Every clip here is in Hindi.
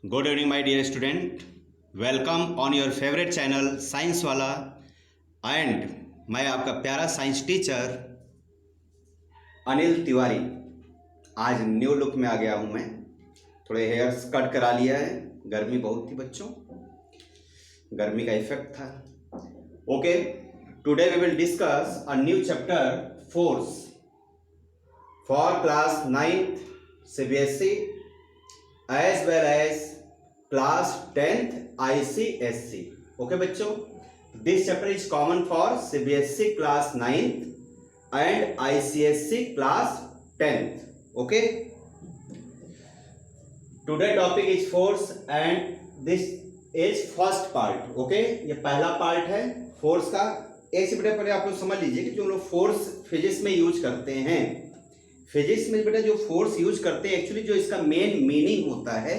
Good evening my dear student, welcome on your favourite channel science वाला। एंड मैं आपका प्यारा साइंस टीचर अनिल तिवारी। आज न्यू लुक में आ गया हूँ मैं। थोड़े हेयर्स कट करा लिया है, गर्मी बहुत थी बच्चों, गर्मी का इफेक्ट था। Okay, today we will discuss a new chapter force for class 9th CBSE as well as class 10th ICSE. Okay बच्चों, this chapter is common for CBSE class 9th and ICSE class 10th. Okay, today topic is force and this is first part. Okay, ये पहला पार्ट है फोर्स का। ऐसे बेटा पहले आप लोग समझ लीजिए कि जो हम लोग फोर्स फिजिक्स में यूज करते हैं, फिजिक्स में बेटा जो फोर्स यूज करते हैं, एक्चुअली जो इसका मेन मीनिंग होता है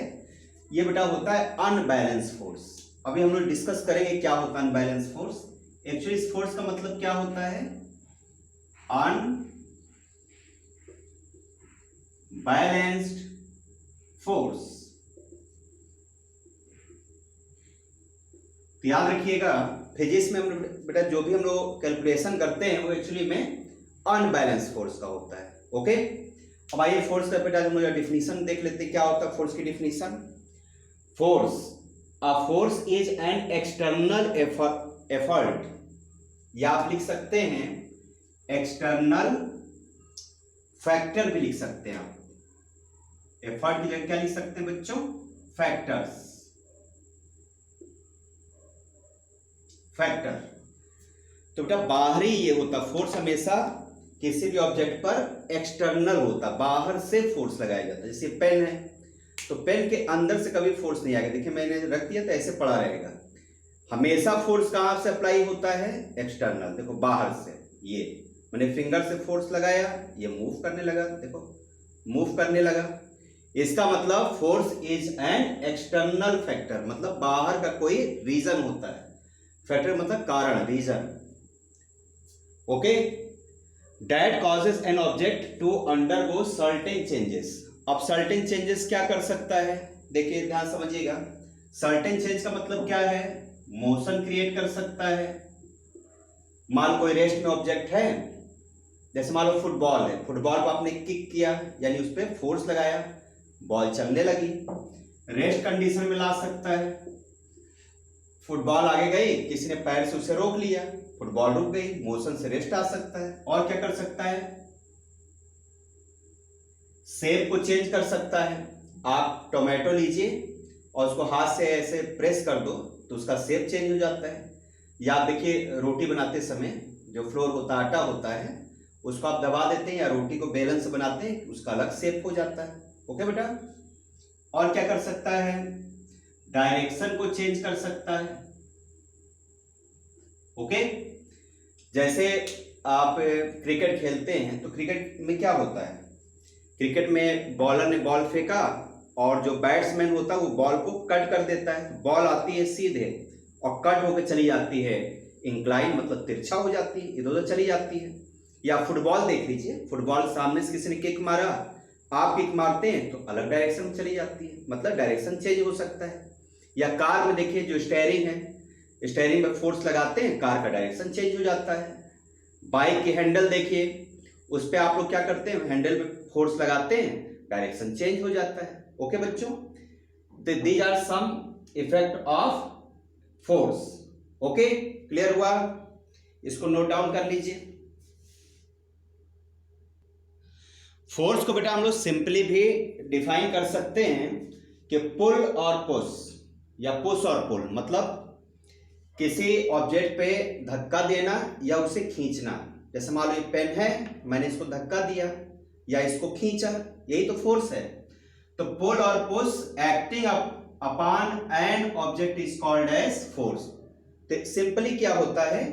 ये बेटा होता है अनबैलेंस फोर्स। अभी हम लोग डिस्कस करेंगे क्या होता है अनबैलेंस फोर्स। एक्चुअली इस फोर्स का मतलब क्या होता है, अनबैलेंस्ड फोर्स। तो याद रखिएगा, फिजिक्स में हम बेटा जो भी हम लोग कैलकुलेशन करते हैं वो एक्चुअली में अनबैलेंस फोर्स का होता है। ओके, अब आइए फोर्स का बेटा हम लोग डिफिनीशन देख लेते हैं। क्या होता है फोर्स की definition? Force, a force is an external effort, या आप लिख सकते हैं एक्सटर्नल फैक्टर भी लिख सकते हैं। आप एफर्ट की जगह क्या लिख सकते हैं बच्चों? Factors, factor. तो बेटा बाहरी ये होता, फोर्स हमेशा किसी भी ऑब्जेक्ट पर एक्सटर्नल होता, बाहर से फोर्स लगाया जाता है। जैसे पेन है तो पेन के अंदर से कभी फोर्स नहीं आएगा। देखिए मैंने रख दिया तो ऐसे पड़ा रहेगा। हमेशा फोर्स कहां से अप्लाई होता है? एक्सटर्नल। देखो बाहर से, ये मैंने फिंगर से फोर्स लगाया, ये मूव करने लगा, देखो मूव करने लगा। इसका मतलब force is an external factor, मतलब बाहर का कोई रीजन होता है। फैक्टर मतलब कारण, reason. Okay, that causes an object to undergo certain changes. अब सर्टेन चेंजेस क्या कर सकता है? देखिए ध्यान समझिएगा, सर्टेन चेंज का मतलब क्या है? मोशन क्रिएट कर सकता है। मान कोई रेस्ट में ऑब्जेक्ट है, जैसे मान लो फुटबॉल है, फुटबॉल को आपने किक किया यानी उस पर फोर्स लगाया, बॉल चलने लगी। रेस्ट कंडीशन में ला सकता है। फुटबॉल आगे गई, किसी ने पैर से उसे रोक लिया, फुटबॉल रुक गई, मोशन से रेस्ट आ सकता है। और क्या कर सकता है? शेप को चेंज कर सकता है। आप टोमेटो लीजिए और उसको हाथ से ऐसे प्रेस कर दो तो उसका शेप चेंज हो जाता है। या आप देखिए रोटी बनाते समय जो फ्लोर होता है, आटा होता है, उसको आप दबा देते हैं या रोटी को बेलन से बनाते हैं, उसका अलग शेप हो जाता है। ओके बेटा, और क्या कर सकता है? डायरेक्शन को चेंज कर सकता है। ओके, जैसे आप क्रिकेट खेलते हैं तो क्रिकेट में क्या होता है, क्रिकेट में बॉलर ने बॉल फेंका और जो बैट्समैन होता है वो बॉल को कट कर देता है। बॉल आती है सीधे और कट होकर चली जाती है इंक्लाइन, मतलब तिरछा हो जाती है, इधर उधर चली जाती है। या फुटबॉल देख लीजिए, फुटबॉल सामने से किसी ने किक मारा, आप किक मारते हैं तो अलग डायरेक्शन में चली जाती है, मतलब डायरेक्शन चेंज हो सकता है। या कार में देखिए जो स्टीयरिंग है, स्टीयरिंग में फोर्स लगाते हैं, कार का डायरेक्शन चेंज हो जाता है। बाइक की हैंडल देखिए, उस पर आप लोग क्या करते हैं, हैंडल पे फोर्स लगाते हैं, डायरेक्शन चेंज हो जाता है। ओके बच्चों, तो these are some effect of force. Okay, clear हुआ? इसको नोट डाउन कर लीजिए। फोर्स को बेटा हम लोग सिंपली भी डिफाइन कर सकते हैं कि पुल और पुश, या पुश और पुल, मतलब किसी ऑब्जेक्ट पे धक्का देना या उसे खींचना। जैसे मान लो ये पेन है, मैंने इसको धक्का दिया या इसको खींचा, यही तो फोर्स है। तो पुल और push acting upon an object is called as force. तो सिंपली क्या होता है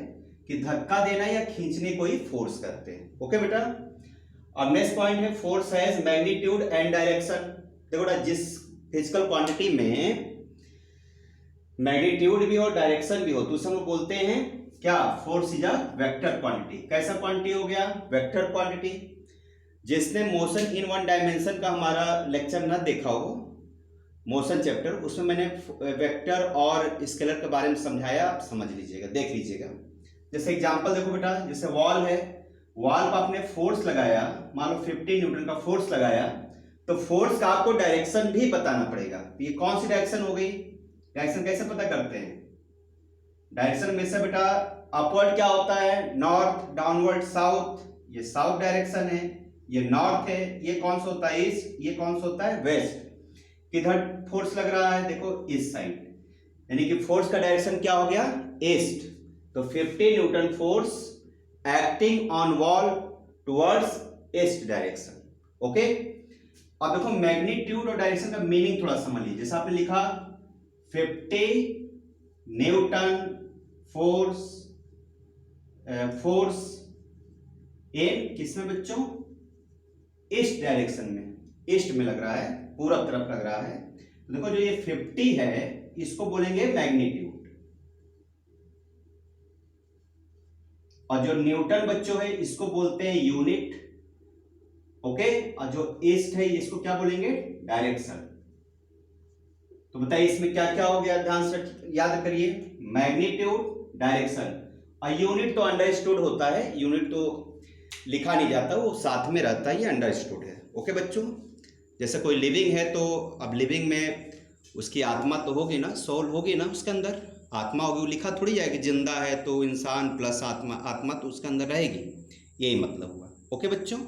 कि धक्का देना या खींचने को ही फोर्स करते हैं। ओके बेटा, अब नेक्स्ट पॉइंट है force has magnitude and direction. देखो बेटा, जिस फिजिकल क्वांटिटी में मैग्नीट्यूड भी हो डायरेक्शन भी हो तो उसे हम लोग बोलते हैं क्या? Force is a vector quantity. कैसा क्वांटिटी हो गया? Vector quantity. जिसने मोशन इन वन डायमेंशन का हमारा लेक्चर ना देखा हो, मोशन चैप्टर, उसमें मैंने वेक्टर और स्केलर के बारे में समझाया, आप समझ लीजिएगा, देख लीजिएगा। जैसे एग्जांपल देखो बेटा, जैसे वॉल है, वॉल पर आपने फोर्स लगाया, मान लो 50 न्यूटन का फोर्स लगाया, तो फोर्स का आपको डायरेक्शन भी बताना पड़ेगा। तो ये कौन सी डायरेक्शन हो गई? डायरेक्शन कैसे पता करते हैं? डायरेक्शन में से बेटा अपवर्ड क्या होता है? नॉर्थ, डाउनवर्ड साउथ, ये साउथ डायरेक्शन है, ये नॉर्थ है, ये कौन सा होता है? ईस्ट, ये कौन सा होता है? वेस्ट। किधर फोर्स लग रहा है? देखो इस साइड, यानी कि फोर्स का डायरेक्शन क्या हो गया? ईस्ट। तो 50 Newton force acting on wall towards east direction. Okay, अब देखो मैग्नीट्यूड और डायरेक्शन का मीनिंग थोड़ा समझ लीजिए। जैसे आपने लिखा 50 न्यूटन फोर्स इन किसमें बच्चों? ईस्ट डायरेक्शन में, ईस्ट में लग रहा है, पूरब तरफ लग रहा है। तो देखो जो ये 50 है इसको बोलेंगे मैग्नीट्यूड, और जो न्यूटन बच्चों है इसको बोलते हैं यूनिट। ओके, और जो ईस्ट है इसको क्या बोलेंगे? डायरेक्शन। तो बताइए इसमें क्या क्या हो गया, ध्यान से याद करिए। मैग्नीट्यूड, डायरेक्शन, और यूनिट तो अंडरस्टूड होता है, यूनिट तो लिखा नहीं जाता, वो साथ में रहता है, ये अंडरस्टूड है। ओके बच्चों, जैसे कोई लिविंग है तो अब लिविंग में उसकी आत्मा तो होगी ना, सोल होगी ना, उसके अंदर आत्मा होगी, वो लिखा थोड़ी जाएगी। जिंदा है तो इंसान प्लस आत्मा, आत्मा तो उसके अंदर रहेगी, यही मतलब हुआ। ओके बच्चों,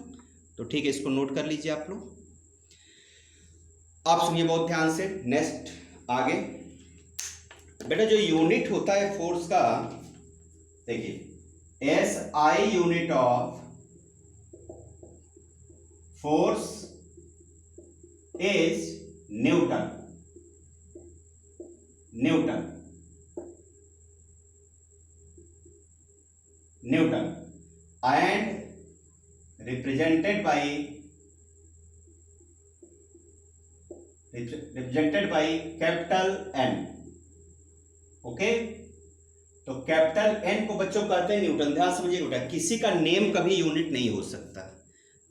तो ठीक है, इसको नोट कर लीजिए आप लोग। आप सुनिए बहुत ध्यान से। नेक्स्ट आगे बेटा, जो यूनिट होता है फोर्स का, देखिए SI unit of force is Newton. Newton and represented by capital N। Okay, तो कैपिटल N को बच्चों कहते हैं न्यूटन। ध्यान समझिए बेटा, किसी का नेम कभी यूनिट नहीं हो सकता।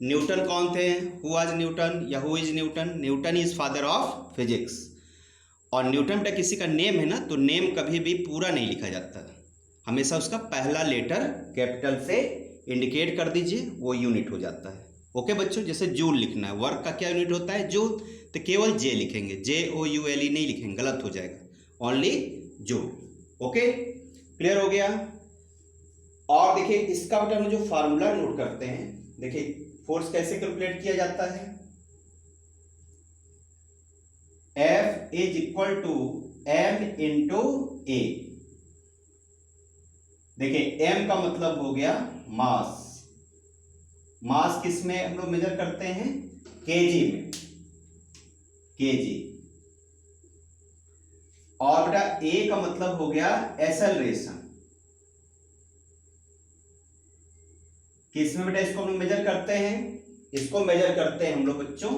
न्यूटन कौन थे? हु वाज न्यूटन या who is Newton? Newton is father of physics. और न्यूटन बेटा किसी का नेम है ना, तो नेम कभी भी पूरा नहीं लिखा जाता, हमेशा उसका पहला लेटर कैपिटल से इंडिकेट कर दीजिए, वो यूनिट हो जाता है। ओके बच्चों, जैसे जूल लिखना है, वर्क का क्या यूनिट होता है? जूल। तो केवल जे लिखेंगे, JOULE नहीं लिखेंगे, गलत हो जाएगा, ओनली जूल। ओके, क्लियर हो गया। और देखिए इसका बेटा हम जो फार्मूला नोट करते हैं, देखिए फोर्स कैसे कैलकुलेट किया जाता है? F is equal to M into A। देखिए M का मतलब हो गया मास। मास किस में हम लोग मेजर करते हैं? केजी में, केजी। और बेटा A का मतलब हो गया एक्सेलरेशन। किस में बेटा इसको हम लोग मेजर करते हैं? इसको मेजर करते हैं हम लोग बच्चों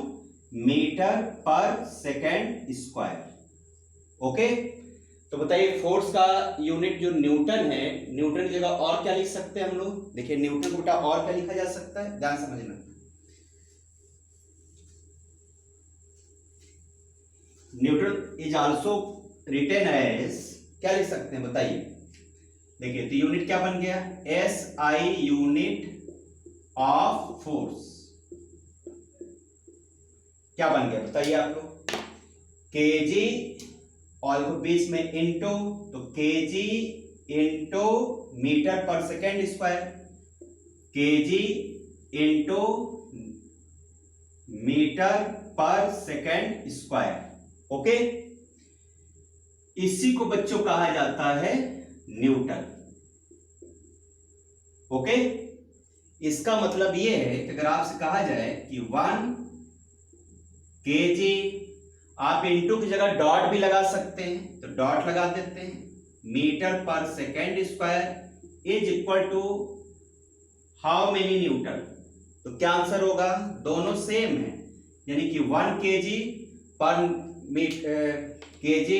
metre per second square. Okay, तो बताइए फोर्स का यूनिट जो न्यूटन है, न्यूटन की जगह और क्या लिख सकते हैं हम लोग? देखिए न्यूटन को बेटा और क्या लिखा जा सकता है, ध्यान समझना। Newton is also written as, क्या लिख सकते हैं बताइए? देखिए तो यूनिट क्या बन गया? SI unit of force. क्या बन गया बताइए आप लोग? केजी, और बीच में इंटू, तो kg into metre per second square, kg into metre per second square. Okay, इसी को बच्चों कहा जाता है न्यूटन। ओके, इसका मतलब यह है कि अगर आपसे कहा जाए कि 1 केजी, आप इंटू की जगह डॉट भी लगा सकते हैं, तो डॉट लगा देते हैं, metre per second square is equal to how many newton. तो क्या आंसर होगा? दोनों सेम है, यानी कि 1 केजी पर KG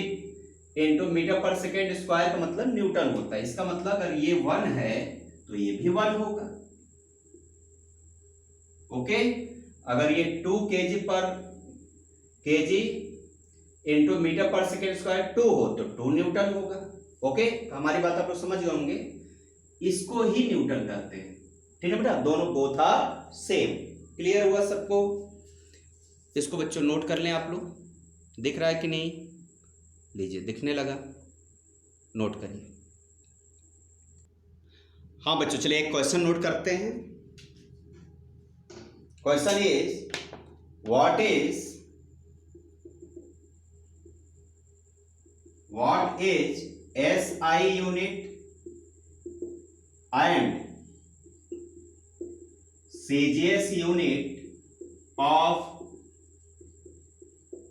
into metre per second square का मतलब न्यूटन होता है। इसका मतलब अगर ये 1 है तो ये भी 1 होगा। ओके, अगर ये 2 केजी पर KG into metre per second square 2 हो तो 2 न्यूटन होगा। ओके, हमारी बात आप लोग समझ गए होंगे। इसको ही न्यूटन कहते हैं, ठीक है बेटा, दोनों बोथ आर सेम। क्लियर हुआ सबको? इसको बच्चों नोट कर लें आप लोग, दिख रहा है कि नहीं? लीजिए, दिखने लगा, नोट करिए। हाँ बच्चों, चलिए एक क्वेश्चन नोट करते हैं। Question is what is SI unit and CGS unit of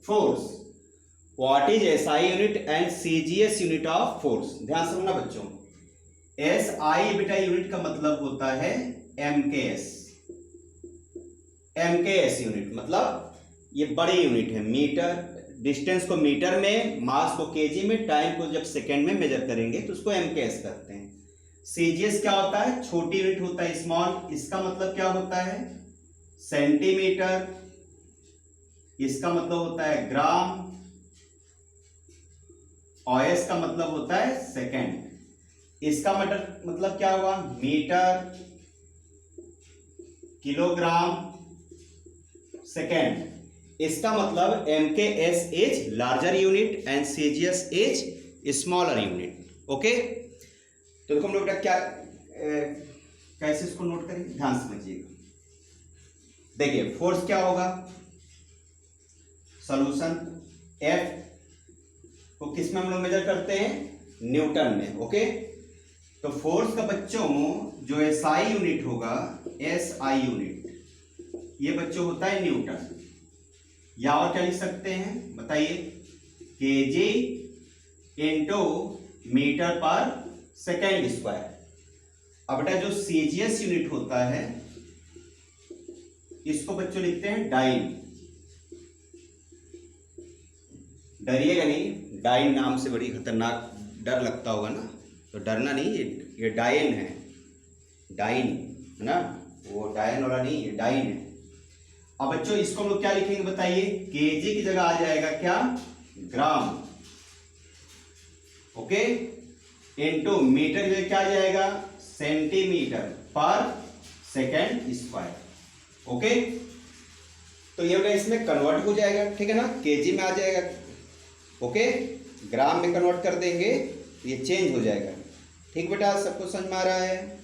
force? What is SI unit and CGS unit of force? ध्यान से सुनना बच्चों। SI बेटा यूनिट का मतलब होता है MKS। MKS यूनिट मतलब ये बड़ी यूनिट है, मीटर, डिस्टेंस को मीटर में, मास को केजी में, टाइम को जब सेकेंड में मेजर करेंगे तो उसको MKS कहते हैं। CGS क्या होता है? छोटी यूनिट होता है, स्मॉल। इसका मतलब क्या होता है? सेंटीमीटर। इसका मतलब होता है ग्राम, और S का मतलब होता है सेकेंड। इसका मतलब क्या हुआ? Metre, kilogram, second. इसका मतलब MKS is larger unit and CGS is smaller unit. Okay, तो देखो हम लोग क्या कैसे इसको नोट करेंगे, ध्यान समझिएगा। देखिए फोर्स क्या होगा? सॉल्यूशन F को किस में हम लोग मेजर करते हैं? न्यूटन में। ओके, तो फोर्स का बच्चों जो SI यूनिट होगा, SI यूनिट, ये बच्चों होता है न्यूटन। या और क्या लिख सकते हैं बताइए? KG into metre per second square. अब बेटा जो CGS यूनिट होता है इसको बच्चों लिखते हैं डाइन। डरिएगा नहीं, डाइन नाम से बड़ी खतरनाक डर लगता होगा ना, तो डरना नहीं, ये डाइन है, डाइन है ना, वो डायन वाला नहीं, ये डाइन है। अब बच्चों इसको हम लोग क्या लिखेंगे बताइए? केजी की जगह आ जाएगा क्या? ग्राम। ओके, इनटू मीटर की जगह क्या आ जाएगा? सेंटीमीटर पर सेकेंड स्क्वायर। ओके, तो ये इसमें कन्वर्ट हो जाएगा, ठीक है ना, केजी में आ जाएगा। ओके, ग्राम में कन्वर्ट कर देंगे, ये चेंज हो जाएगा। ठीक बेटा, सबको समझ में आ रहा है?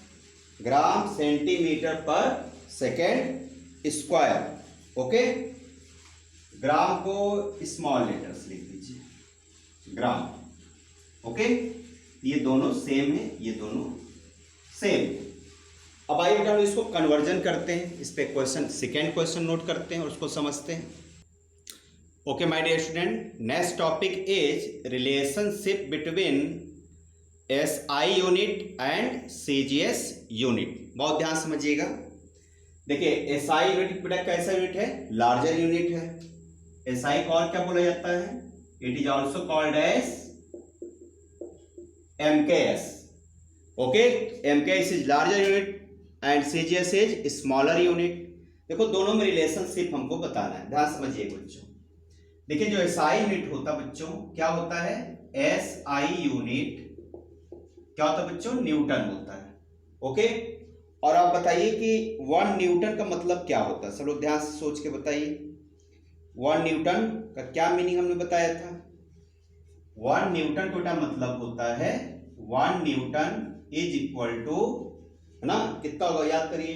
ग्राम सेंटीमीटर पर सेकेंड स्क्वायर। ओके, ग्राम को स्मॉल लेटर्स लिख दीजिए, ग्राम। ओके, ये दोनों सेम है, ये दोनों सेम। अब आइए बेटा हम इसको कन्वर्जन करते हैं, इस पे क्वेश्चन, सेकेंड क्वेश्चन नोट करते हैं और उसको समझते हैं। Okay my dear student, next topic is relationship between SI unit and CGS unit. बहुत ध्यान समझिएगा। देखिए SI यूनिट बेटा कैसा यूनिट है? लार्जर यूनिट है। SI को और क्या बोला जाता है? It is also called as MKS। Okay, MKS is larger unit and CGS is smaller unit. देखो दोनों में रिलेशनशिप हमको बताना है, ध्यान समझिए बच्चों। देखिए जो SI यूनिट होता बच्चों क्या होता है? SI यूनिट क्या होता है बच्चों? न्यूटन होता है। ओके, और आप बताइए कि 1 न्यूटन का मतलब क्या होता है? सब लोग ध्यान से सोच के बताइए, 1 न्यूटन का क्या मीनिंग हमने बताया था? 1 न्यूटन का मतलब होता है 1 न्यूटन इज इक्वल टू, है ना, कितना होगा याद करिए।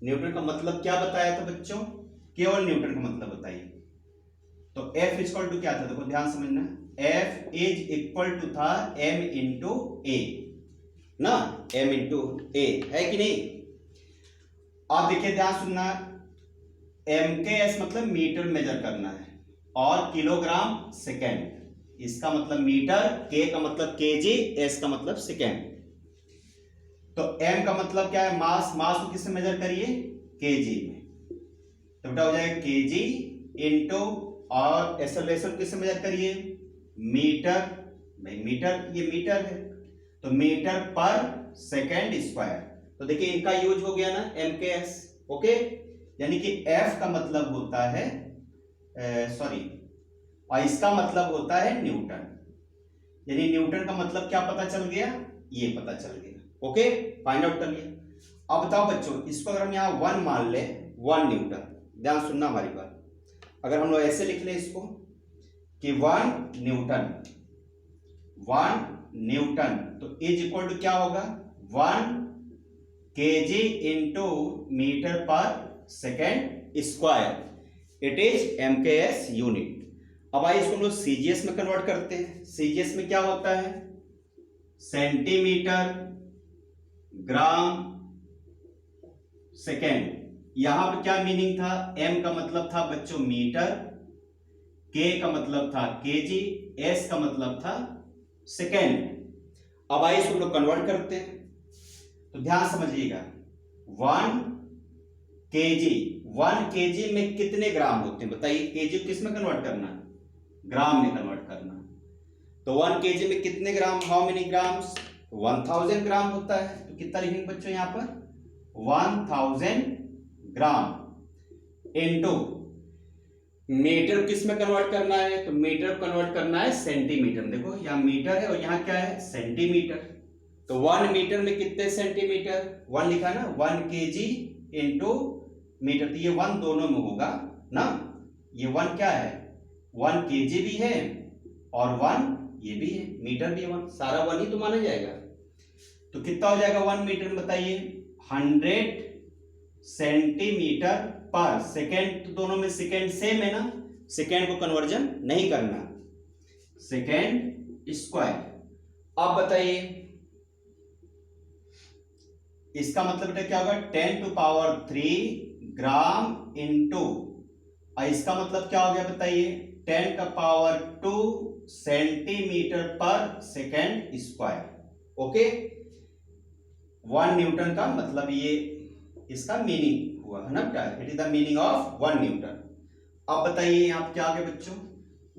न्यूटन का मतलब क्या बताया था बच्चों? केवल न्यूटन का मतलब बताइए। तो F इक्वल टू क्या था? देखो ध्यान समझना, F इज इक्वल टू था M इंटू ए ना, M इंटू ए, है कि नहीं? आप देखिए ध्यान सुनना, MKS मतलब मीटर मेजर करना है और किलोग्राम सेकेंड, इसका मतलब मीटर, K का मतलब केजी, S का मतलब सेकेंड। तो M का मतलब क्या है? मास। मास को किससे मेजर करिए? केजी में। तो बेटा हो जाएगा केजी इंटू, और एक्सेलरेशन किससे मेजर करिए? मीटर। भाई मीटर, ये मीटर है, तो मीटर पर सेकेंड स्क्वायर। तो देखिए इनका यूज हो गया ना MKS। ओके, यानी कि F का मतलब होता है, सॉरी, और इसका मतलब होता है न्यूटन। यानी न्यूटन का मतलब क्या पता चल गया, ये पता चल गया। ओके, फाइंड आउट कर लिया। अब बताओ बच्चों, इसको अगर हम यहाँ 1 मान ले, 1 न्यूटन, ध्यान सुनना हमारी बात। अगर हम लोग ऐसे लिख लें इसको कि 1 न्यूटन, 1 न्यूटन, तो इज इक्वल टू क्या होगा, 1 kg into metre per second square, it is MKS unit. अब आइए इसको हम लोग सीजीएस में कन्वर्ट करते हैं। सीजीएस में क्या होता है, सेंटीमीटर ग्राम सेकेंड। यहां पर क्या मीनिंग था, m का मतलब था बच्चों मीटर, k का मतलब था केजी, s का मतलब था सेकेंड। अब आइए इसको हम लोग कन्वर्ट करते हैं, तो ध्यान समझिएगा। 1 kg, 1 kg में कितने ग्राम होते हैं बताइए। केजी किस में कन्वर्ट करना, ग्राम में कन्वर्ट करना। तो 1 kg में कितने ग्राम, हाउ मेनी ग्राम्स, 1000 ग्राम होता है। तो कितना लिखेंगे बच्चों यहाँ पर, 1000 ग्राम इनटू मीटर किस में कन्वर्ट करना है, तो मीटर कन्वर्ट करना है सेंटीमीटर। देखो यहाँ मीटर है और यहाँ क्या है, सेंटीमीटर। तो 1 मीटर में कितने सेंटीमीटर, 1 लिखा ना, 1 kg इंटू मीटर, तो ये 1 दोनों में होगा ना। ये 1 क्या है, 1 kg भी है और 1 ये भी है, मीटर भी है 1, सारा 1 ही तो माना जाएगा। तो कितना हो जाएगा 1 मीटर में बताइए, 100 सेंटीमीटर पर सेकेंड। तो दोनों में सेकेंड सेम है ना, सेकेंड को कन्वर्जन नहीं करना, सेकेंड स्क्वायर। अब बताइए इसका मतलब बेटा क्या होगा, 10⁻³ ग्राम इंटू, और इसका मतलब क्या हो गया बताइए, 10⁻² सेंटीमीटर पर सेकेंड स्क्वायर। ओके, 1 न्यूटन का मतलब ये इसका मीनिंग हुआ है ना बेटा, it is the meaning of 1 Newton. अब बताइए यहाँ क्या आ गया बच्चों,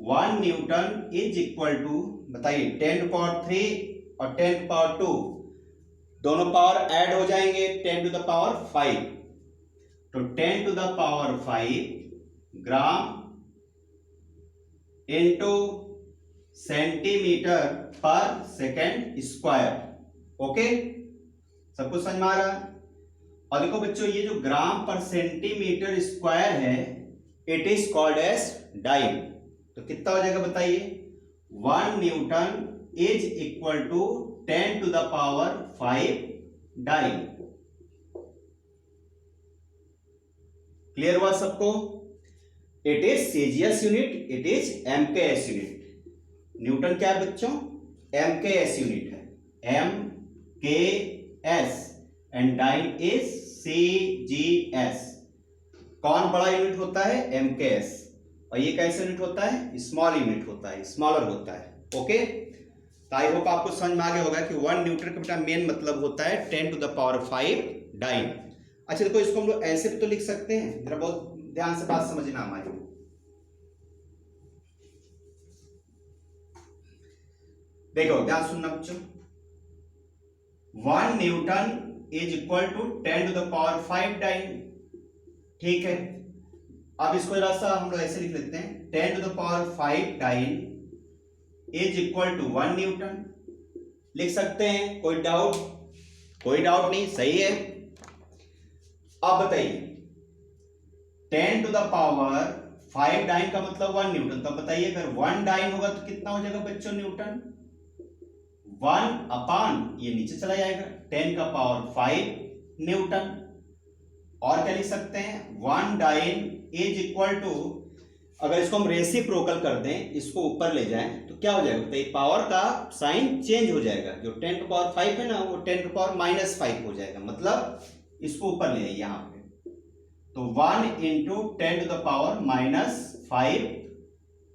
1 न्यूटन इज इक्वल टू, बताइए 10⁻³ और 10⁻², दोनों पावर ऐड हो जाएंगे, 10⁵। तो 10⁵ ग्राम इंटू सेंटीमीटर पर सेकेंड स्क्वायर। ओके, सब कुछ समझ में आ रहा है। और देखो बच्चों, ये जो ग्राम पर सेंटीमीटर स्क्वायर है, it is called as dyne. तो कितना हो जाएगा बताइए, 1 newton is equal to 10⁵ dyne. Clear हुआ सबको। It is CGS unit, it is MKS unit. Newton क्या है बच्चों, MKS यूनिट है, MKS, and dyne is CGS। कौन बड़ा यूनिट होता है, MKS, और ये कैसे यूनिट होता है, स्मॉल यूनिट होता है, स्मॉलर होता है। ओके, तो आई होप आपको समझ में आ गया होगा कि 1 न्यूटन का बेटा मेन मतलब होता है 10⁵ डाइन। अच्छा देखो, इसको हम लोग ऐसे भी तो लिख सकते हैं, जरा बहुत ध्यान से बात समझना हमारी। देखो ध्यान सुनना बच्चों, 1 newton is equal to 10⁵ dyne. ठीक है, अब इसको जरा सा हम लोग ऐसे लिख लेते हैं, 10⁵ dyne is equal to 1 newton. लिख सकते हैं, कोई डाउट, कोई डाउट नहीं, सही है। अब बताइए 10⁵ डाइन का मतलब 1 न्यूटन। तो बताइए अगर 1 डाइन होगा तो कितना हो जाएगा बच्चों न्यूटन, 1 ये नीचे चला जाएगा, 10⁵ न्यूटन। और क्या लिख सकते हैं, 1 डाइन इज इक्वल टू, अगर इसको हम रेसिप्रोकल कर दें, इसको ऊपर ले जाएं, तो क्या हो जाएगा बताइए, पावर का साइन चेंज हो जाएगा, जो 10⁵ है ना वो 10⁻⁵ हो जाएगा, मतलब इसको ऊपर ले जाइए यहां पे। तो 1 इंटू 10⁻⁵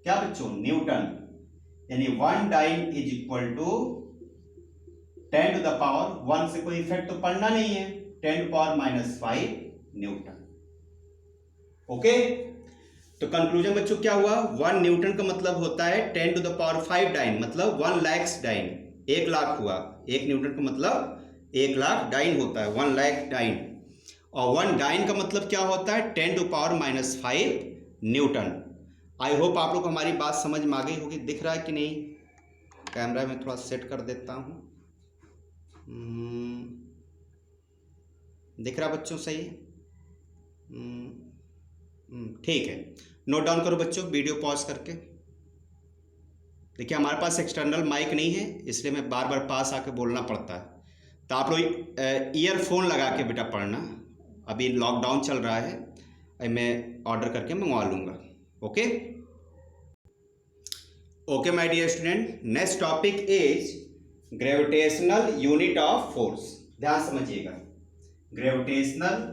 क्या बच्चों, न्यूटन। यानी 1 डाइन इज इक्वल टू 10⁻1 से कोई इफेक्ट तो पड़ना नहीं है, 10⁻⁵ न्यूटन। ओके, तो कंक्लूजन बच्चों क्या हुआ, 1 न्यूटन का मतलब होता है 10⁵ डाइन, मतलब 1 लाख डाइन, 1 लाख हुआ। 1 न्यूटन का मतलब 1 लाख डाइन होता है, 1 लाख डाइन। और 1 डाइन का मतलब क्या होता है, 10⁻⁵ न्यूटन। आई होप आप लोग को हमारी बात समझ में आ गई होगी। दिख रहा है कि नहीं? कैमरा में थोड़ा सेट कर देता हूँ। दिख रहा बच्चों सही? ठीक है, नोट डाउन करो बच्चों वीडियो पॉज करके। देखिए हमारे पास एक्सटर्नल माइक नहीं है, इसलिए मैं बार बार पास आके बोलना पड़ता है। तो आप लोग ईयरफोन लगा के बेटा पढ़ना। अभी लॉकडाउन चल रहा है, मैं ऑर्डर करके मंगवा लूँगा। Okay okay my dear student, next topic is gravitational unit of force. ध्यान समझिएगा, ग्रेविटेशनल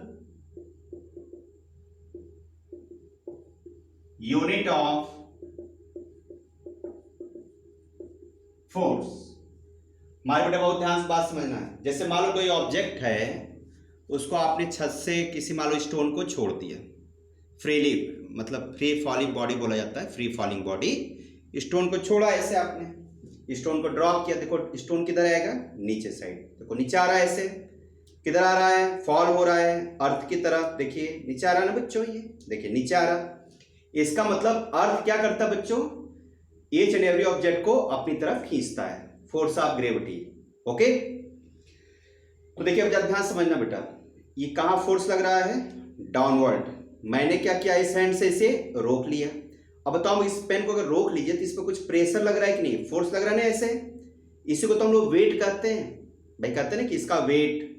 यूनिट ऑफ फोर्स। हमारे बेटा बहुत ध्यान से बात समझना है। जैसे मान लो कोई ऑब्जेक्ट है, उसको आपने छत से किसी मान लो स्टोन को छोड़ दिया फ्रीली, मतलब फ्री फॉलिंग बॉडी बोला जाता है, फ्री फॉलिंग बॉडी। स्टोन को छोड़ा ऐसे आपने, स्टोन को ड्रॉप किया, देखो स्टोन किधर आएगा? नीचे साइड। देखो नीचे आ रहा है, ऐसे किधर आ रहा है? फॉल हो रहा है अर्थ की तरफ। देखिए नीचे आ रहा है ना बच्चों, ये देखिए नीचे आ रहा। इसका मतलब अर्थ क्या करता है बच्चों? ईच एंड एवरी ऑब्जेक्ट को अपनी तरफ खींचता है, फोर्स ऑफ ग्रेविटी। ओके, तो देखिए अब ध्यान समझना बेटा, ये कहां फोर्स लग रहा है? डाउनवर्ड। मैंने क्या किया? इस हैंड से इसे रोक लिया। अब बताओ इस पेन को अगर रोक लीजिए तो इस पर कुछ प्रेशर लग रहा है कि नहीं? फोर्स लग रहा है ना ऐसे। इसी को तो हम लोग वेट कहते हैं भाई, कहते हैं ना कि इसका वेट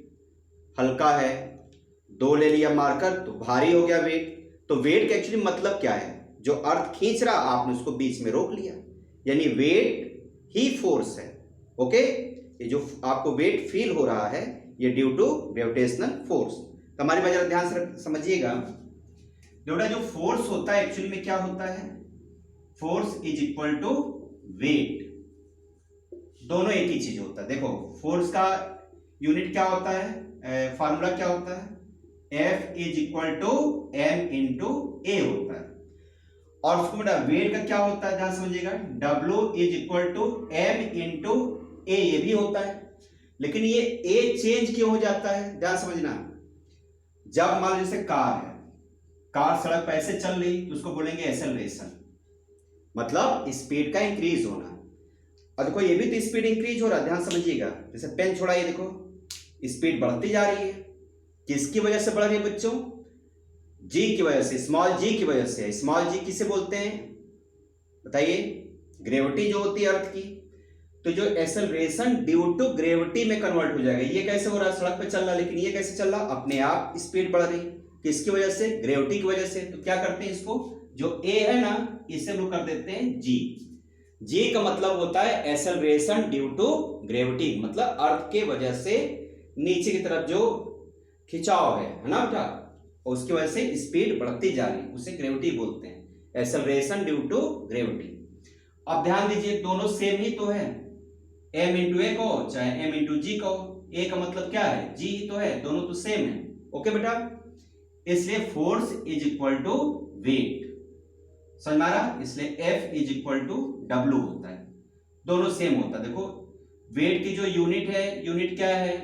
हल्का है। 2 ले लिया मार्कर तो भारी हो गया वेट। तो वेट का एक्चुअली मतलब क्या है? जो अर्थ खींच रहा आपने उसको बीच में रोक लिया, यानी वेट ही फोर्स है। ओके, ये जो आपको वेट फील हो रहा है ये ड्यू टू ग्रेविटेशनल फोर्स। तो हमारी बात ध्यान से समझिएगा बेटा, जो फोर्स होता है एक्चुअली में क्या होता है? Force is equal to weight. दोनों एक ही चीज होता है। देखो फोर्स का यूनिट क्या होता है, फार्मूला क्या होता है? F is equal to m into A होता है। और उसको बेटा वेट का क्या होता है? ध्यान समझिएगा, W is equal to m into A, ये भी होता है। लेकिन ये ए चेंज क्यों हो जाता है? ध्यान समझना, जब मान लो जैसे कार है, कार सड़क पर ऐसे चल रही तो उसको बोलेंगे एक्सेलरेशन, मतलब स्पीड का इंक्रीज होना। और देखो ये भी तो स्पीड इंक्रीज हो रहा है, ध्यान समझिएगा। जैसे पेन छोड़ाइए, देखो स्पीड बढ़ती जा रही है। किसकी वजह से बढ़ रही है बच्चों? जी की वजह से, स्मॉल जी की वजह से। स्मॉल जी किसे बोलते हैं बताइए? ग्रेविटी जो होती है अर्थ की। तो जो एक्सेलरेशन ड्यू टू ग्रेविटी में कन्वर्ट हो जाएगा। ये कैसे हो रहा है? सड़क पे चल रहा है, लेकिन ये कैसे चल रहा? अपने आप स्पीड बढ़ रही। किसकी वजह से? ग्रेविटी की वजह से। तो क्या करते हैं इसको, जो ए है ना, इसे हम लोग कर देते हैं जी। जी का मतलब होता है एक्सेलरेशन ड्यू टू ग्रेविटी, मतलब अर्थ के वजह से नीचे की तरफ जो खिंचाव है ना बेटा, उसकी वजह से स्पीड बढ़ती जा रही, उसे ग्रेविटी बोलते हैं, एक्सेलरेशन ड्यू टू ग्रेविटी। अब ध्यान दीजिए दोनों सेम ही तो है, m इंटू ए कहो चाहे m इंटू जी कहो, ए का मतलब क्या है? जी ही तो है, दोनों तो सेम है। ओके बेटा, इसलिए force is equal to weight, समझ में आ रहा? इसलिए F is equal to W होता है, दोनों सेम होता है। देखो वेट की जो यूनिट है, यूनिट क्या है?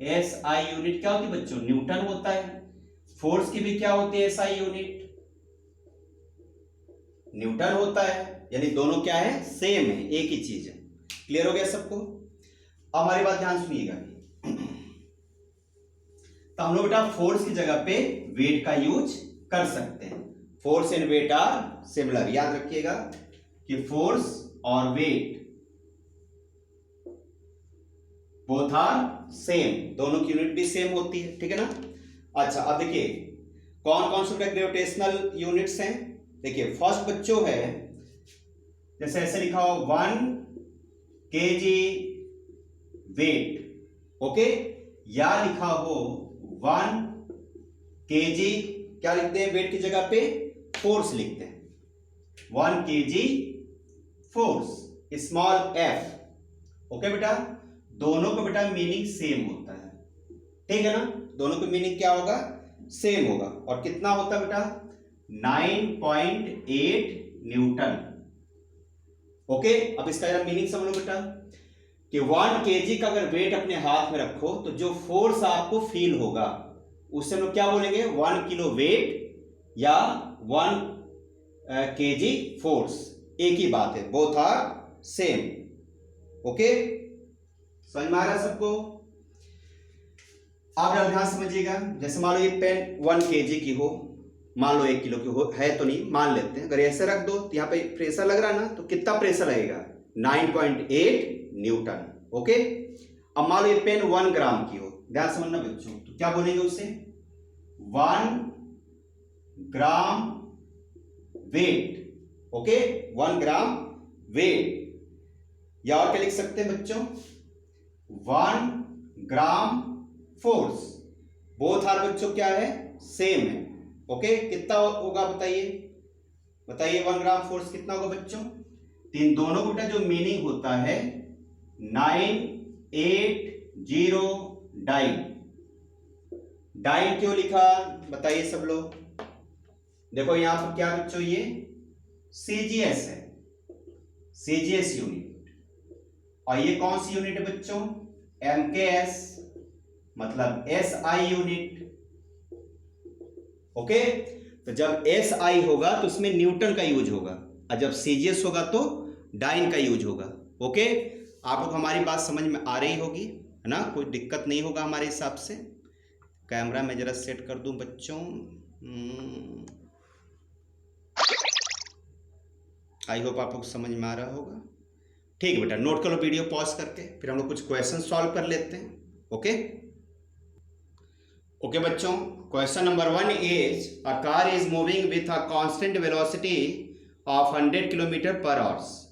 SI यूनिट क्या होती है बच्चों? न्यूटन होता है। फोर्स की भी क्या होती है? SI यूनिट न्यूटन होता है। यानी दोनों क्या है? सेम है, एक ही चीज है। क्लियर हो गया सबको? अब हमारी बात ध्यान सुनिएगा। तो हम लोग बेटा फोर्स की जगह पे वेट का यूज कर सकते हैं। Force and weight are similar, याद रखिएगा कि फोर्स और वेट बोथ आर सेम, दोनों की यूनिट भी सेम होती है, ठीक है ना? अच्छा अब देखिए कौन कौन से ग्रेविटेशनल यूनिट्स हैं। देखिए फर्स्ट बच्चों है, जैसे ऐसे लिखा हो 1 kg वेट, ओके, या लिखा हो 1 kg, क्या लिखते हैं वेट की जगह पे? फोर्स लिखते हैं, 1 kg force, small f। Okay बेटा, दोनों का बेटा मीनिंग सेम होता है, ठीक है ना? दोनों का मीनिंग क्या होगा? सेम होगा। और कितना होता है बेटा? 9.8 न्यूटन। ओके, अब इसका जरा मीनिंग समझ लो बेटा कि 1 kg का अगर वेट अपने हाथ में रखो तो जो फोर्स आपको फील होगा उससे हम लोग क्या बोलेंगे? 1 किलो वेट या 1 केजी फोर्स, एक ही बात है, बोथ आर सेम। ओके, समझ में आ रहा है सबको? आप ध्यान समझिएगा, जैसे मान लो ये पेन 1 kg की हो, मान लो 1 किलो की हो, है तो नहीं, मान लेते हैं, अगर ऐसे रख दो तो यहाँ पे प्रेशर लग रहा है ना, तो कितना प्रेशर लगेगा? 9.8 न्यूटन। ओके, अब मान लो ये पेन 1 ग्राम की हो, ध्यान समझना बच्चों, तो क्या बोलेंगे उसे? 1 gram weight. Okay, 1 gram weight, या और क्या लिख सकते हैं बच्चों? 1 ग्राम फोर्स। बोथ आर बच्चों क्या है? सेम है। ओके, कितना होगा बताइए? बताइए 1 ग्राम फोर्स कितना होगा बच्चों? तो इन दोनों का जो मीनिंग होता है 980 डाइन। डाइन क्यों लिखा बताइए सब लोग? देखो यहां पर क्या बच्चों, ये सीजीएस है, सीजीएस यूनिट, और ये कौन सी यूनिट है बच्चों? एमकेएस, मतलब एसआई यूनिट। ओके, तो जब एसआई होगा तो उसमें न्यूटन का यूज होगा, और जब सीजीएस होगा तो डाइन का यूज होगा। ओके, आप लोग हमारी बात समझ में आ रही होगी, है ना? कोई दिक्कत नहीं होगा हमारे हिसाब से। कैमरा मैं जरा सेट कर दूं बच्चों। आई होप आप लोग समझ में आ रहा होगा। ठीक है बेटा, नोट करो वीडियो पॉज करके, फिर हम लोग कुछ क्वेश्चन सॉल्व कर लेते हैं। ओके ओके बच्चों, question number 1 is a car is moving with a constant velocity of 100 kilometre per hour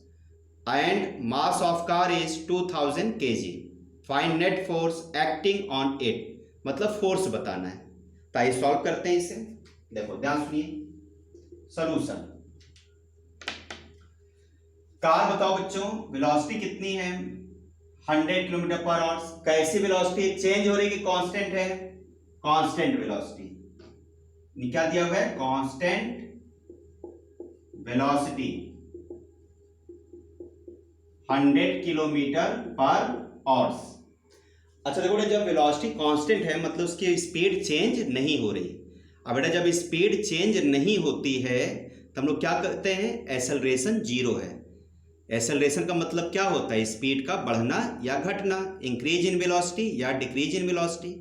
and mass of car is 2000 kg। Find net force acting on it, मतलब फोर्स बताना है। तो आइए सॉल्व करते हैं इसे। देखो ध्यान सुनिए सॉल्यूशन। कार बताओ बच्चों, वेलोसिटी कितनी है? 100 किलोमीटर पर आवर। कैसी वेलोसिटी? चेंज हो रही कि कांस्टेंट है? Constant velocity. क्या दिया हुआ है? Constant velocity 100 kilometre per hour. अच्छा देखो बेटा, जब वेलोसिटी कांस्टेंट है मतलब उसकी स्पीड चेंज नहीं हो रही। अब बेटा जब स्पीड चेंज नहीं होती है तो हम लोग क्या कहते हैं? एक्सेलरेशन जीरो है। एक्सेलरेशन का मतलब क्या होता है? स्पीड का बढ़ना या घटना, इंक्रीज इन वेलोसिटी या डिक्रीज इन वेलोसिटी,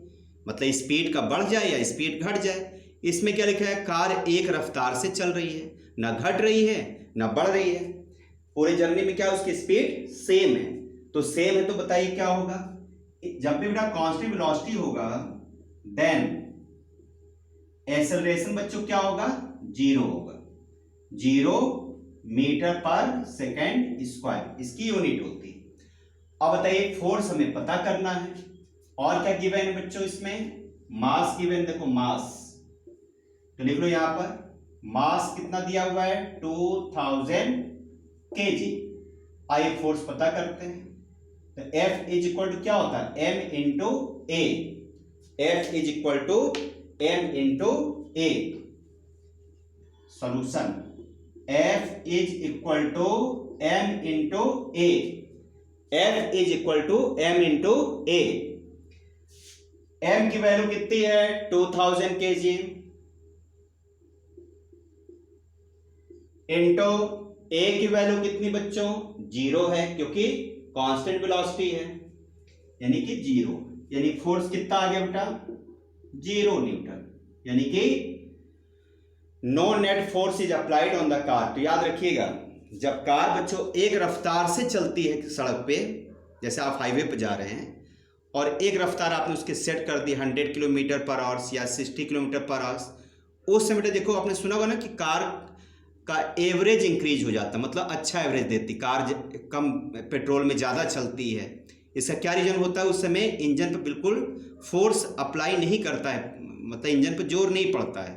मतलब स्पीड का बढ़ जाए या स्पीड घट जाए। इसमें क्या लिखा है? कार एक रफ्तार से चल रही है, ना घट रही है ना बढ़ रही है, पूरे जर्नी में क्या उसकी स्पीड सेम है। तो सेम है तो बताइए क्या होगा? जब भी बेटा कांस्टेंट वेलोसिटी होगा देन एक्सेलरेशन बच्चों क्या होगा? जीरो होगा। 0 मीटर पर सेकेंड स्क्वायर इसकी यूनिट होती है। अब बताइए फोर्स हमें पता करना है, और क्या गिवन है बच्चों इसमें? Mass given. देखो मास तो लिख लो यहां पर, मास कितना दिया हुआ है? 2000 kg। आइए फोर्स पता करते हैं। तो F इज इक्वल टू क्या होता है? M into A. F is equal to M into A. Solution F is equal to M into A. F is equal to M into A. M की वैल्यू कितनी है? 2000 kg इंटू ए की वैल्यू कितनी बच्चों? 0 है क्योंकि कांस्टेंट वेलोसिटी है, यानी कि 0। यानी फोर्स कितना आ गया बेटा? 0 न्यूटन, यानी कि no net force is applied on the car. तो याद रखिएगा, जब कार बच्चों एक रफ्तार से चलती है सड़क पे, जैसे आप हाईवे पे जा रहे हैं और एक रफ्तार आपने उसके सेट कर दी 100 किलोमीटर पर आवर या 60 किलोमीटर पर आवर, उस समय देखो आपने सुना होगा ना कि कार का एवरेज इंक्रीज हो जाता, मतलब अच्छा एवरेज देती कार, कम पेट्रोल में ज़्यादा चलती है। इसका क्या रीज़न होता है? उस समय इंजन पर बिल्कुल फोर्स अप्लाई नहीं करता है, मतलब इंजन पर जोर नहीं पड़ता है,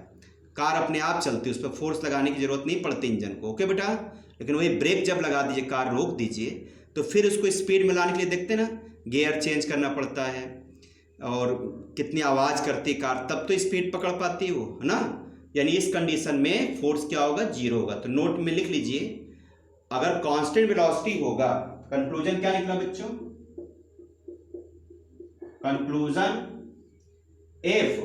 कार अपने आप चलती है, उस पर फोर्स लगाने की ज़रूरत नहीं पड़ती इंजन को। ओके बेटा, लेकिन वही ब्रेक जब लगा दीजिए, कार रोक दीजिए, तो फिर उसको स्पीड में लाने के लिए देखते ना, गियर चेंज करना पड़ता है और कितनी आवाज़ करती है कार, तब तो स्पीड पकड़ पाती है वो, है ना? यानी इस कंडीशन में फोर्स क्या होगा? 0 होगा। तो नोट में लिख लीजिए, अगर कांस्टेंट वेलोसिटी होगा, कंक्लूजन क्या निकला बच्चों? कंक्लूजन इफ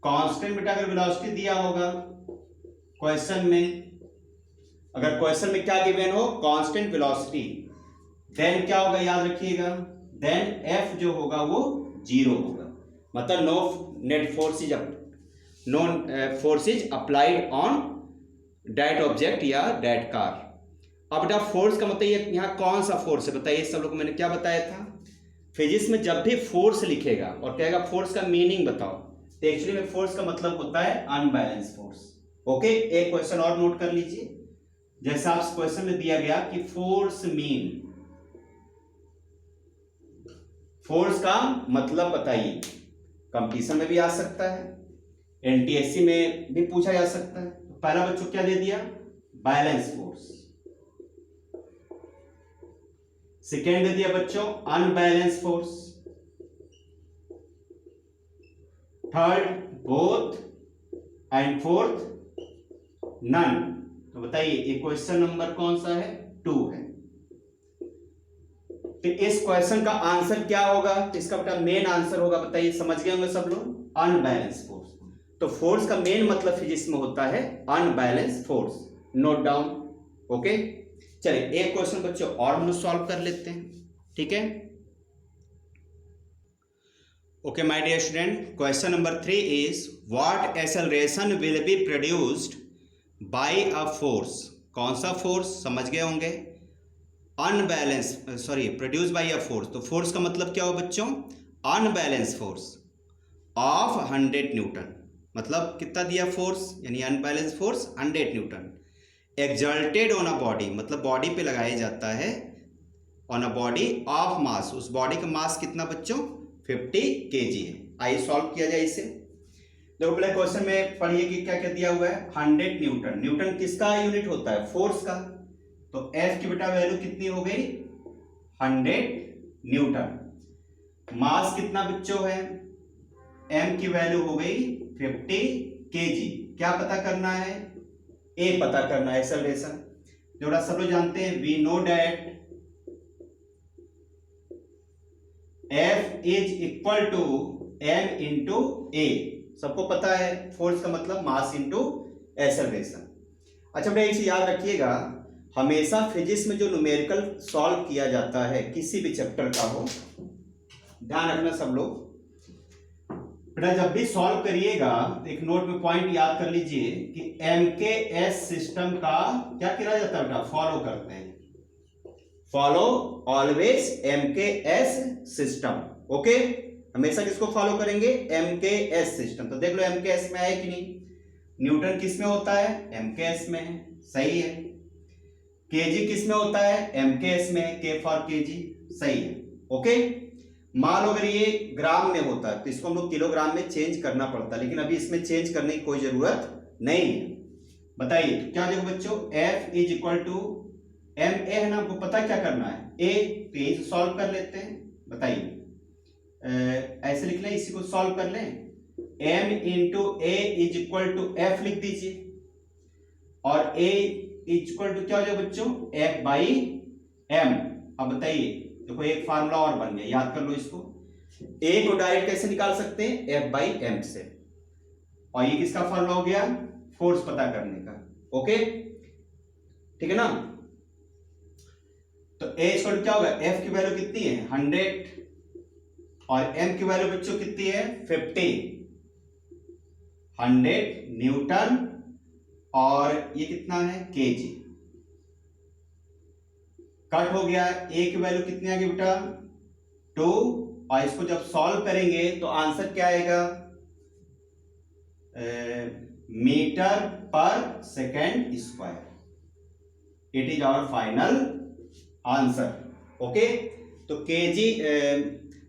कांस्टेंट बेटा अगर वेलोसिटी दिया होगा क्वेश्चन में अगर क्वेश्चन में क्या गिवन हो, कांस्टेंट वेलोसिटी, देन क्या होगा याद रखिएगा, देन एफ जो होगा वो 0 होगा, मतलब no force is applied on that object या दैट कार। अब बेटा फोर्स का मतलब ये यहाँ कौन सा फोर्स है बताइए, सब लोग को मैंने क्या बताया था, फिजिक्स में जब भी फोर्स लिखेगा और कहेगा फोर्स का मीनिंग बताओ, तो एक्चुअली में फोर्स का मतलब होता है अनबैलेंस फोर्स। ओके, एक क्वेश्चन और नोट कर लीजिए, जैसा आप क्वेश्चन में दिया गया कि फोर्स मीन, फोर्स का मतलब बताइए, कंपटीशन में भी आ सकता है, एनटीएससी में भी पूछा जा सकता है। तो पहला बच्चों क्या दे दिया, बैलेंस फोर्स, सेकेंड दे दिया बच्चों unbalance force, third both, and fourth none. तो बताइए ये क्वेश्चन नंबर कौन सा है, 2 है। तो इस क्वेश्चन का आंसर क्या होगा, तो इसका बेटा मेन आंसर होगा, बताइए समझ गए होंगे सब लोग, अनबैलेंस फोर्स। तो फोर्स का मेन मतलब फिजिक्स में होता है unbalance force, note down. Okay, चलिए एक क्वेश्चन बच्चों और हम लोग सॉल्व कर लेते हैं, ठीक है। Okay my dear student, question number 3 is what acceleration will be produced by a force. कौन सा फोर्स, समझ गए होंगे, unbalance, sorry produce by a force. तो फोर्स का मतलब क्या हो बच्चों, अनबैलेंस फोर्स ऑफ 100 न्यूटन, मतलब कितना दिया फोर्स, यानी unbalance force 100 Newton, exalted on a body, मतलब बॉडी पे लगाया जाता है, on a body of mass, उस बॉडी का मास कितना बच्चों 50 kg है। आइए सॉल्व किया जाए इसे। देखो पहले क्वेश्चन में पढ़िए कि क्या क्या दिया हुआ है, 100 न्यूटन, न्यूटन किसका यूनिट होता है, फोर्स का। तो F की बेटा वैल्यू कितनी हो गई, 100 न्यूटन। मास कितना बच्चों है, M की वैल्यू हो गई 50 kg। क्या पता करना है, A पता करना है, एक्सेलरेशन। जो सब लोग जानते हैं, we know that F is equal to M into A, सबको पता है, फोर्स का मतलब मास इंटू एक्सेलरेशन। अच्छा बेटा इसे याद रखिएगा, हमेशा फिजिक्स में जो न्यूमेरिकल सॉल्व किया जाता है किसी भी चैप्टर का हो, ध्यान रखना सब लोग बेटा, जब भी सॉल्व करिएगा तो एक नोट में पॉइंट याद कर लीजिए कि MKS सिस्टम का क्या किया जाता है बेटा, फॉलो करते हैं, follow always MKS system. Okay, हमेशा किसको फॉलो करेंगे, MKS सिस्टम। तो देख लो MKS में है कि नहीं, न्यूटन किस में होता है, MKS में है, सही है। केजी किस में होता है, MKS में, K फॉर केजी, सही है। ओके, मान लो अगर ये ग्राम में होता है तो इसको हम लोग किलोग्राम में चेंज करना पड़ता है, लेकिन अभी इसमें चेंज करने की कोई जरूरत नहीं है। बताइए तो क्या देखो बच्चों, F is equal to MA है ना, हमको पता क्या करना है, A, तो यही सॉल्व कर लेते हैं। बताइए ऐसे लिख लें, इसी को सॉल्व कर लें, M into A is equal to F लिख दीजिए, और A इज इक्वल टू क्या हो जाएगा बच्चों, F बाई M। अब बताइए देखो एक फार्मूला और बन गया, याद कर लो इसको। A को डायरेक्ट कैसे निकाल सकते हैं, F बाई M से, और ये किसका फार्मूला हो गया, फोर्स पता करने का। ओके ठीक है ना। तो A इक्वल क्या होगा, F की वैल्यू कितनी है 100, और M की वैल्यू बच्चों कितनी है 50, 100 न्यूटन, और ये कितना है केजी। कट हो गया, A की वैल्यू कितनी आ गई बेटा 2, और इसको जब सॉल्व करेंगे तो आंसर क्या आएगा, metre per second square. It is our final answer. Okay, तो केजी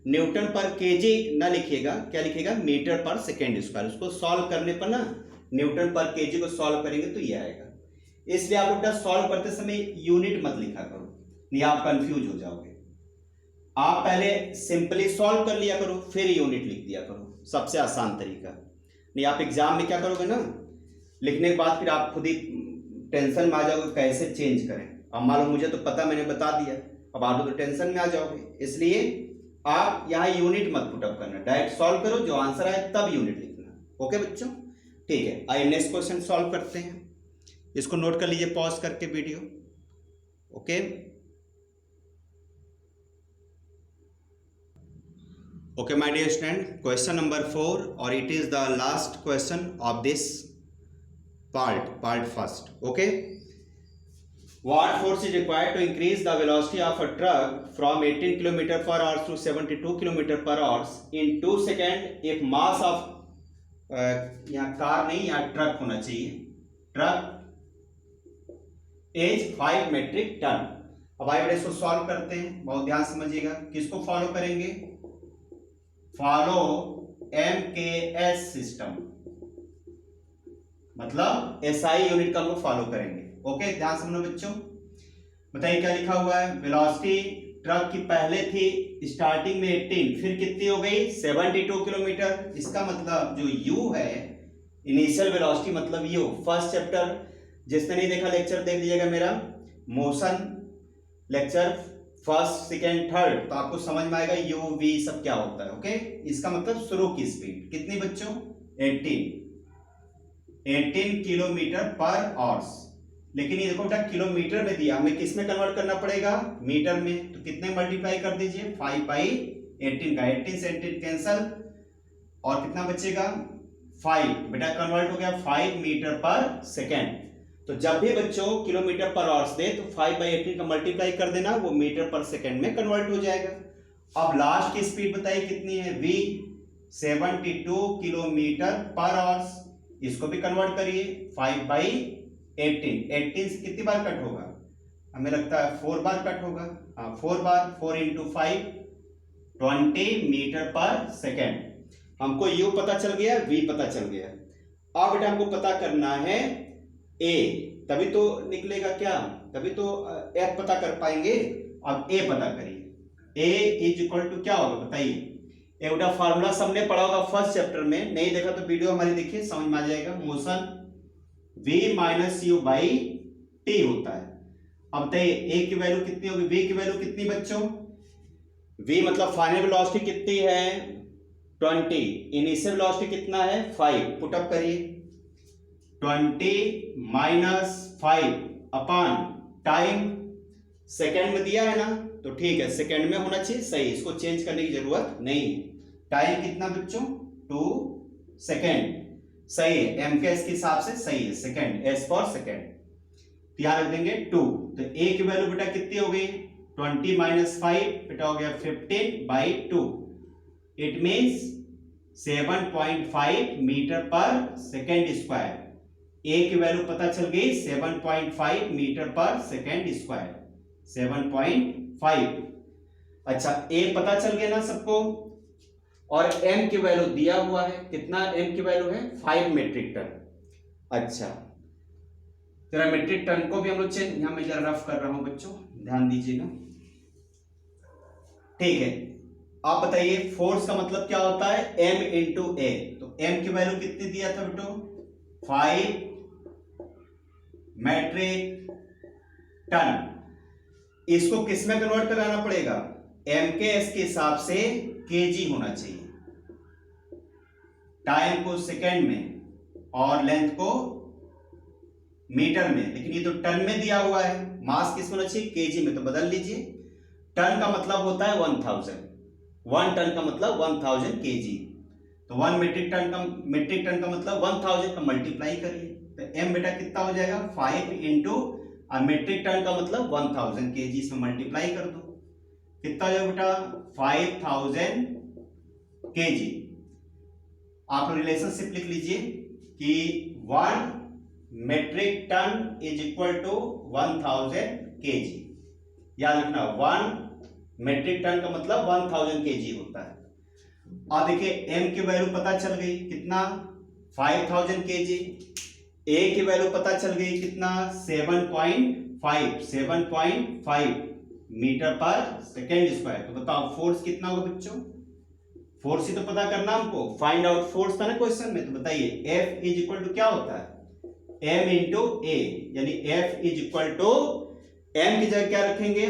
न्यूटन पर केजी ना लिखिएगा, क्या लिखिएगा, मीटर पर सेकेंड स्क्वायर। उसको सॉल्व करने पर ना न्यूटन पर केजी को सॉल्व करेंगे तो ये आएगा। इसलिए आप बेटा सॉल्व करते समय यूनिट मत लिखा करो, नहीं आप कंफ्यूज हो जाओगे। आप पहले सिंपली सॉल्व कर लिया करो, फिर यूनिट लिख दिया करो, सबसे आसान तरीका। नहीं आप एग्जाम में क्या करोगे ना, लिखने के बाद फिर आप खुद ही टेंशन में आ जाओगे कैसे चेंज करें। अब मान लो मुझे तो पता, मैंने बता दिया, अब आप तो टेंशन में आ जाओगे। इसलिए आप यहाँ यूनिट मत पुटअप करना, डायरेक्ट सॉल्व करो, जो आंसर आए तब यूनिट लिखना। ओके बच्चों, ठीक है। आइए नेक्स्ट क्वेश्चन सॉल्व करते हैं। इसको नोट कर लीजिए पॉज करके video. Okay, okay my dear student, question number 4 और it is the last question of this part first. Okay, what force is required to increase the velocity of a truck from 18 km per hour to 72 km per hour in 2 seconds if mass of यहाँ कार नहीं, यहाँ ट्रक होना चाहिए, ट्रक इज 5 मेट्रिक टन। अब आइए इसको सॉल्व करते हैं, बहुत ध्यान समझिएगा। किसको फॉलो करेंगे? फॉलो MKS सिस्टम, मतलब SI यूनिट का हम लोग फॉलो करेंगे। ओके, ध्यान समझो बच्चों। बताइए क्या लिखा हुआ है? वेलोसिटी ट्रक की पहले थी स्टार्टिंग में 18, फिर कितनी हो गई? 72 किलोमीटर। इसका मतलब जो U है, इनिशियल वेलोसिटी मतलब U। फर्स्ट चैप्टर जिसने नहीं देखा लेक्चर देख लीजिएगा मेरा, motion lecture first second third, तो आपको समझ में आएगा U V सब क्या होता है। ओके, इसका मतलब शुरू की स्पीड कितनी बच्चों? 18 किलोमीटर पर आवर्स। लेकिन ये देखो बेटा किलोमीटर में दिया, हमें किस में कन्वर्ट करना पड़ेगा? मीटर में। तो कितने मल्टीप्लाई कर दीजिए? 5/18 का, 18 से 18 कैंसल, और कितना बचेगा? 5। बेटा कन्वर्ट हो गया 5 मीटर पर सेकेंड। तो जब भी बच्चों किलोमीटर पर आवर्स दे तो 5/18 का मल्टीप्लाई कर देना, वो मीटर पर सेकेंड में कन्वर्ट हो जाएगा। अब लास्ट की स्पीड बताइए कितनी है? V 72 किलोमीटर पर आवर्स। इसको भी कन्वर्ट करिए 5/18। 18 से कितनी बार कट होगा? हमें लगता है 4 बार कट होगा। हाँ, 4 बार, 4 × 5 20 मीटर पर सेकेंड। हमको U पता चल गया, V पता चल गया। अब बेटा हमको पता करना है A, तभी तो निकलेगा क्या? तभी तो F पता कर पाएंगे। अब A पता करिए। A इज इक्वल टू क्या होगा बताइए? एक बेटा फार्मूला सबने पढ़ा होगा फर्स्ट चैप्टर में, नहीं देखा तो वीडियो हमारी देखिए, समझ में आ जाएगा। Motion V - U by T होता है। अब बताइए A की वैल्यू कितनी होगी? V की वैल्यू कितनी बच्चों? V मतलब फाइनल वेलोसिटी कितनी है? 20। इनिशियल वेलोसिटी कितना है? 5। पुट अप करिए 20 - 5 अपॉन टाइम। सेकेंड में दिया है ना, तो ठीक है, सेकेंड में होना चाहिए, सही। इसको चेंज करने की जरूरत नहीं है। टाइम कितना बच्चों? 2 सेकेंड। सही है, MKS के हिसाब से सही है, सेकेंड, S फॉर सेकेंड। ध्यान रख देंगे 2। तो A की वैल्यू बेटा कितनी हो गई? 20 - 5 बेटा हो गया 15/2। It means 7.5 metre per second square. A की वैल्यू पता चल गई 7.5 मीटर पर सेकेंड स्क्वायर, 7.5। अच्छा, A पता चल गया ना सबको, और M की वैल्यू दिया हुआ है। कितना M की वैल्यू है? 5 मेट्रिक टन। अच्छा, जरा मेट्रिक टन को भी हम लोग चेंज, यहां मैं जरा रफ कर रहा हूं बच्चों, ध्यान दीजिएगा। ठीक है, आप बताइए फोर्स का मतलब क्या होता है? M × A। तो M की वैल्यू कितनी दिया था बेटो? 5 मेट्रिक टन। इसको किस में कन्वर्ट कराना पड़ेगा? MKS के हिसाब से kg होना चाहिए। टाइम को सेकेंड में और लेंथ को मीटर में, लेकिन ये तो टन में दिया हुआ है। मास किस में होना चाहिए? kg में, तो बदल लीजिए। टन का मतलब होता है 1000, 1 टन का मतलब 1000 kg। तो 1 मेट्रिक टन का मतलब 1000 का मल्टीप्लाई करिए, तो M बेटा कितना हो जाएगा? 5 × मेट्रिक टन का मतलब 1000 kg, इसमें मल्टीप्लाई कर दो, कितना हो जाएगा बेटा? 5000 kg। आप रिलेशनशिप लिख लीजिए कि 1 metric ton is equal to 1000 kg। याद रखना, 1 मेट्रिक टन का मतलब 1000 kg होता है। अब देखिए M की वैल्यू पता चल गई कितना? 5000 kg। A की वैल्यू पता चल गई कितना? 7.5 मीटर पर सेकेंड स्क्वायर। तो बताओ फोर्स कितना होगा बच्चों? फोर्स ही तो पता करना हमको, फाइंड आउट फोर्स था ना क्वेश्चन में। तो बताइए F इज इक्वल टू क्या होता है? M × A, यानी F is equal to, M की जगह क्या रखेंगे?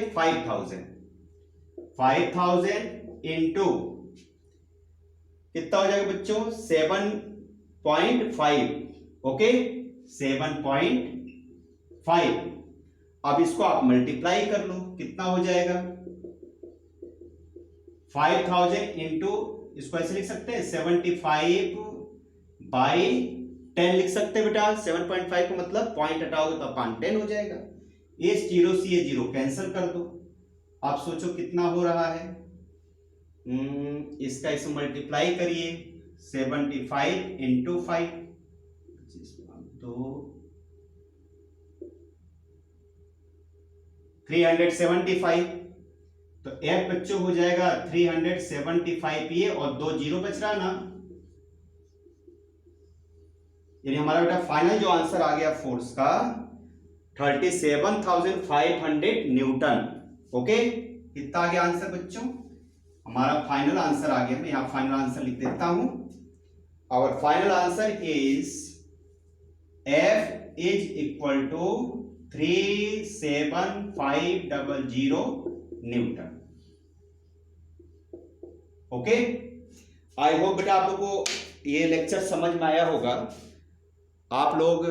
5000 इंटू कितना हो जाएगा बच्चों? 7.5। ओके, 7.5 5। अब इसको आप मल्टीप्लाई कर लो, कितना हो जाएगा 5000 इंटू, इसको ऐसे लिख सकते हैं 75/10 लिख सकते हैं बेटा। 7.5 का मतलब पॉइंट हटाओगे तो अपान 10 हो जाएगा। इस जीरो से ये जीरो कैंसिल कर दो। आप सोचो कितना हो रहा है, इसका इसे मल्टीप्लाई करिए 75 इंटू 5, 375। तो f बच्चों हो जाएगा 375 ये, और 2 जीरो बच रहा ना, यानी हमारा बेटा फाइनल जो आंसर आ गया फोर्स का 37,500 न्यूटन। ओके, कितना आ गया आंसर बच्चों, हमारा फाइनल आंसर आ गया। मैं यहां फाइनल आंसर लिख देता हूं। Our final answer is F is equal to 37500 newton. Okay, I hope बेटा आप लोगों को ये लेक्चर समझ में आया होगा। आप लोग